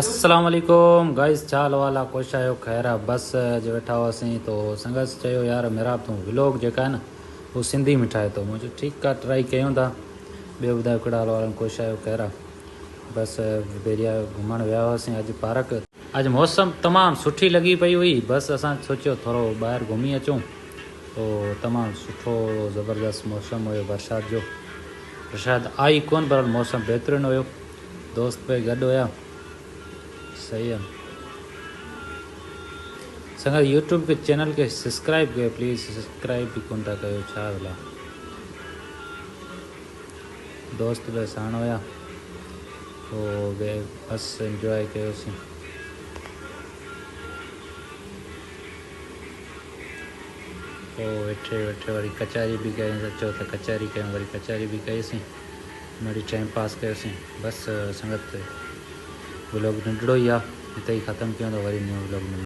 अस्सलाम वालेकुम गाइस, चाल वाला कोश आयो खैर आहे। बस जो वेठा हुआसीं तो संगत चयो यार मेरा तूं व्लॉग जेका आहे न वो सिंधी में ठाहे थो। मुंहिंजो ठीकु आहे, ट्राई कयूं था। ॿियो ॿुधायो कहिड़ा हाल वारनि, कोश आयो खैर आहे। बस बेरिया घुमण विया हुआसीं अॼु पार्क। अॼु मौसम तमामु सुठी लॻी पई हुई। बस असां सोचियो थोरो ॿाहिरि घुमी अचूं तो तमामु सुठो ज़बरदस्त मौसम हुयो बरसाति जो। बरसाति आई कोन पर मौसम बहितरीनु हुयो। दोस्त पे गॾु हुया। सही है संगत। यूट्यूब के चैनल के सब्सक्राइब कयो प्लीज़। सब्सक्राइब भी कोन था कयो, छा भला। दोस्त बि साण हुया तो बस एंजॉय कयोसीं। पोइ वेठे वेठे वरी कचहरी बि कयूं। चओ त कचहरी कयूं, वरी कचहरी बि कईसीं, वरी टाइम पास कयोसीं। बस संगत व्लॉग नंढड़ो ई आहे, हिते ई ख़तमु कयूं था। वरी न्यू व्लॉग में